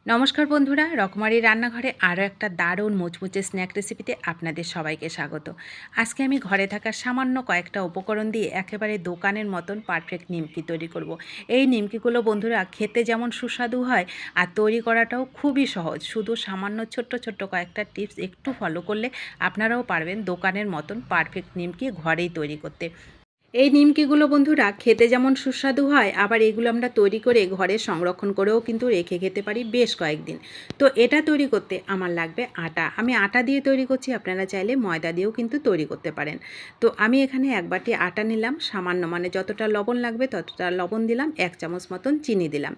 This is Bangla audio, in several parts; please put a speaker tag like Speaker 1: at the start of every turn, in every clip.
Speaker 1: নমস্কার বন্ধুরা, রকমারি রান্নাঘরে আরও একটা দারুণ মুচমুচে স্ন্যাক রেসিপিতে আপনাদের সবাইকে স্বাগত। আজকে আমি ঘরে থাকা সামান্য কয়েকটা উপকরণ দিয়ে একেবারে দোকানের মতন পারফেক্ট নিমকি তৈরি করব। এই নিমকিগুলো বন্ধুরা খেতে যেমন সুস্বাদু হয় আর তৈরি করাটাও খুবই সহজ। শুধু সামান্য ছোট্ট ছোট্ট কয়েকটা টিপস একটু ফলো করলে আপনারাও পারবেন দোকানের মতন পারফেক্ট নিমকি ঘরেই তৈরি করতে। এই নিমকিগুলো বন্ধুরা খেতে যেমন সুস্বাদু হয়, আবার এগুলো আমরা তৈরি করে ঘরে সংরক্ষণ করেও কিন্তু রেখে খেতে পারি বেশ কয়েকদিন। তো এটা তৈরি করতে আমার লাগবে আটা। আমি আটা দিয়ে তৈরি করছি, আপনারা চাইলে ময়দা দিয়েও কিন্তু তৈরি করতে পারেন। তো আমি এখানে এক বাটি আটা নিলাম, সামান্য মানে যতটা লবণ লাগবে ততটা লবণ দিলাম, 1 চামচ মতন চিনি দিলাম।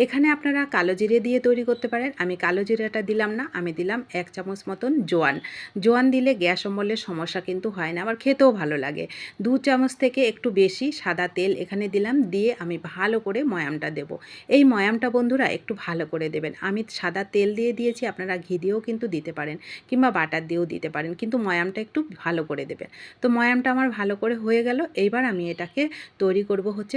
Speaker 1: এখানে আপনারা কালো জিরে দিয়ে তৈরি করতে পারেন, আমি কালো জিরেটা দিলাম না, আমি দিলাম 1 চামচ মতন জোয়ান। জোয়ান দিলে গ্যাস অম্বলের সমস্যা কিন্তু হয় না, আবার খেতেও ভালো লাগে। 2 চামচ থেকে একটু বেশি সাদা তেল এখানে দিলাম, দিয়ে আমি ভালো করে ময়ামটা দেব। এই ময়ামটা বন্ধুরা একটু ভালো করে দেবেন। আমি সাদা তেল দিয়ে দিয়েছি, আপনারা ঘি দিয়েও কিন্তু দিতে পারেন কিংবা বাটার দিয়েও দিতে পারেন, কিন্তু ময়ামটা একটু ভালো করে দেবেন। তো ময়ামটা আমার ভালো করে হয়ে গেল। এইবার আমি এটাকে তৈরি করব হচ্ছে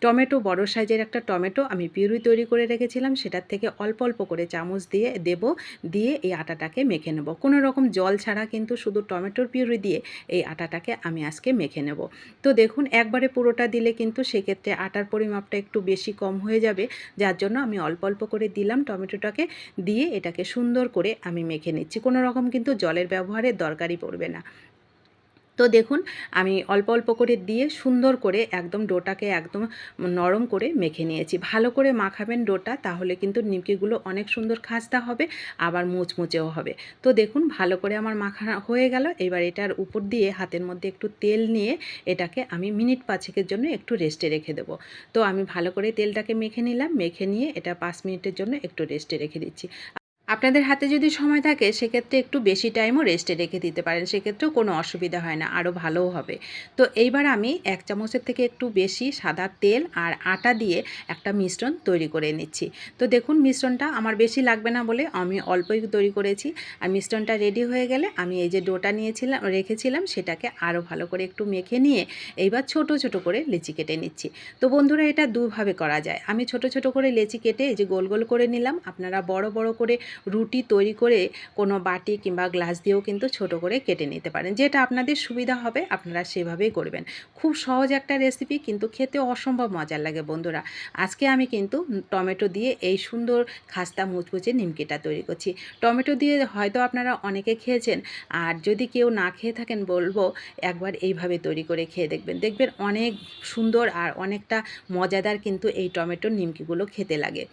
Speaker 1: টমেটো বড় সাইজের একটা টমেটো আমি পিউরি তৈরি করে রেখেছিলাম, সেটার থেকে অল্প অল্প করে চামচ দিয়ে দেব, দিয়ে এই আটাটাকে মেখে নেব। কোনো রকম জল ছাড়া কিন্তু শুধু টমেটোর পিউরি দিয়ে এই আটাটাকে আমি আজকে মেখে নেব। তো দেখুন, একবারে পুরোটা দিলে কিন্তু সেক্ষেত্রে আটার পরিমাপটা একটু বেশি কম হয়ে যাবে, যার জন্য আমি অল্প অল্প করে দিলাম টমেটোটাকে, দিয়ে এটাকে সুন্দর করে আমি মেখে নিচ্ছি। কোনো রকম কিন্তু জলের ব্যবহারের দরকারই পড়বে না। তো দেখুন, আমি অল্প অল্প করে দিয়ে সুন্দর করে একদম ডোটাকে একদম নরম করে মেখে নিয়েছি। ভালো করে মাখাবেন ডোটা, তাহলে কিন্তু নিমকিগুলো অনেক সুন্দর খাস্তা হবে, আবার মুচমুচেও হবে। তো দেখুন, ভালো করে আমার মাখা হয়ে গেল। এবার এটার উপর দিয়ে হাতের মধ্যে একটু তেল নিয়ে এটাকে আমি মিনিট 5-এর জন্য একটু রেস্টে রেখে দেবো। তো আমি ভালো করে তেলটাকে মেখে নিলাম, মেখে নিয়ে এটা 5 মিনিটের জন্য একটু রেস্টে রেখে দিচ্ছি। আপনাদের হাতে যদি সময় থাকে সেক্ষেত্রে একটু বেশি টাইমও রেস্টে রেখে দিতে পারেন, সেক্ষেত্রেও কোনো অসুবিধা হয় না, আরও ভালোও হবে। তো এইবার আমি 1 চামচের থেকে একটু বেশি সাদা তেল আর আটা দিয়ে একটা মিশ্রণ তৈরি করে নিচ্ছি। তো দেখুন, মিশ্রণটা আমার বেশি লাগবে না বলে আমি অল্পই তৈরি করেছি। আর মিশ্রণটা রেডি হয়ে গেলে আমি এই যে ডোটা রেখেছিলাম সেটাকে আরও ভালো করে একটু মেখে নিয়ে এইবার ছোট ছোট করে লেচি কেটে নিচ্ছি। তো বন্ধুরা, এটা দুভাবে করা যায়। আমি ছোট ছোট করে লেচি কেটে এই যে গোল গোল করে নিলাম, আপনারা বড় বড় করে রুটি তৈরি করে কোনো বাটি কিংবা গ্লাস দিয়েও কিন্তু ছোট করে কেটে নিতে পারেন, যেটা আপনাদের সুবিধা হবে আপনারা সেভাবেই করবেন। খুব সহজ একটা রেসিপি, কিন্তু খেতে অসম্ভব মজার লাগে বন্ধুরা। আজকে আমি কিন্তু টমেটো দিয়ে এই সুন্দর খাস্তা মুচমুচে নিমকিটা তৈরি করছি। টমেটো দিয়ে হয়তো আপনারা অনেকে খেয়েছেন, আর যদি কেউ না খেয়ে থাকেন বলবো একবার এইভাবে তৈরি করে খেয়ে দেখবেন, দেখবেন অনেক সুন্দর আর অনেকটা মজাদার কিন্তু এই টমেটোর নিমকিগুলো খেতে লাগে।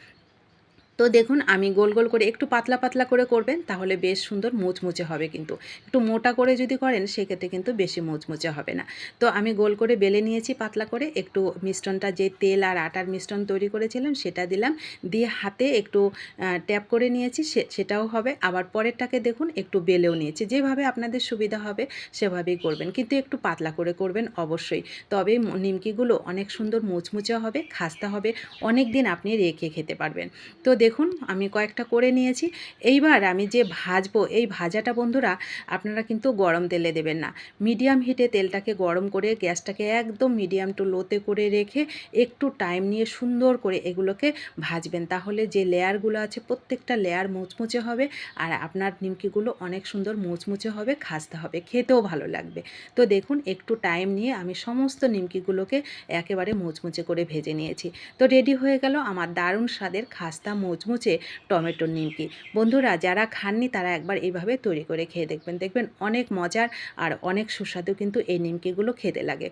Speaker 1: তো দেখুন, আমি গোল গোল করে একটু পাতলা পাতলা করে করবেন, তাহলে বেশ সুন্দর মুচমুচে হবে। কিন্তু একটু মোটা করে যদি করেন সেক্ষেত্রে কিন্তু বেশি মুচমুচে হবে না। তো আমি গোল করে বেলে নিয়েছি পাতলা করে, একটু মিশ্রণটা যে তেল আর আটার মিশ্রণ তৈরি করেছিলাম সেটা দিলাম, দিয়ে হাতে একটু ট্যাপ করে নিয়েছি, সেটাও হবে। আবার পরেরটাকে দেখুন একটু বেলেও নিয়েছি। যেভাবে আপনাদের সুবিধা হবে সেভাবেই করবেন, কিন্তু একটু পাতলা করে করবেন অবশ্যই। তবে নিমকিগুলো অনেক সুন্দর মুচমুচে হবে, খাস্তা হবে, অনেক দিন আপনি রেখে খেতে পারবেন। তো দেখুন, আমি কয়েকটা করে নিয়েছি। এইবার আমি যে ভাজবো, এই ভাজাটা বন্ধুরা আপনারা কিন্তু গরম তেলে দেবেন না। মিডিয়াম হিটে তেলটাকে গরম করে গ্যাসটাকে একদম মিডিয়াম টু লোতে করে রেখে একটু টাইম নিয়ে সুন্দর করে এগুলোকে ভাজবেন। তাহলে যে লেয়ারগুলো আছে প্রত্যেকটা লেয়ার মুচমুচে হবে, আর আপনার নিমকিগুলো অনেক সুন্দর মুচমুচে হবে, খাস্তা হবে, খেতেও ভালো লাগবে। তো দেখুন, একটু টাইম নিয়ে আমি সমস্ত নিমকিগুলোকে একেবারে মুচমুচে করে ভেজে নিয়েছি। তো রেডি হয়ে গেল আমার দারুণ স্বাদের খাস্তা মুচমুচে টমেটোর নিমকি। বন্ধুরা, যারা খাননি তারা একবার এইভাবে তৈরি করে খেয়ে দেখবেন, দেখবেন অনেক মজার আর অনেক সুস্বাদু কিন্তু এই নিমকিগুলো খেতে লাগে।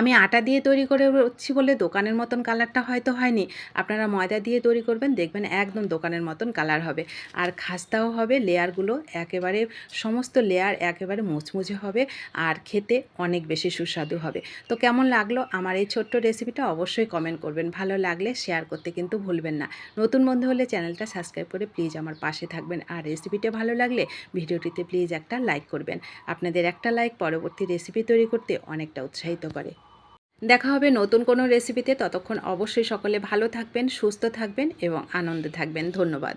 Speaker 1: আমি আটা দিয়ে তৈরি করেছি বলে দোকানের মতন কালারটা হয়তো হয়নি। আপনারা ময়দা দিয়ে তৈরি করবেন, দেখবেন একদম দোকানের মতন কালার হবে। আর খাস্তাও হবে, লেয়ারগুলো একেবারে সমস্ত লেয়ার একেবারে মুচমুচে হবে, আর খেতে অনেক বেশি সুস্বাদু হবে। তো কেমন লাগলো আমার এই ছোট্ট রেসিপিটা অবশ্যই কমেন্ট করবেন। ভালো লাগলে শেয়ার করতে কিন্তু ভুলবেন না। নতুন বন্ধু হলে চ্যানেলটা সাবস্ক্রাইব করে প্লিজ আমার পাশে থাকবেন। আর রেসিপিটা ভালো লাগলে ভিডিওটিতে প্লিজ একটা লাইক করবেন। আপনাদের একটা লাইক পরবর্তী রেসিপি তৈরি করতে অনেকটা উৎসাহিত করে। দেখা হবে নতুন কোনো রেসিপিতে। ততক্ষণ অবশ্যই সকলে ভালো থাকবেন, সুস্থ থাকবেন এবং আনন্দে থাকবেন। ধন্যবাদ।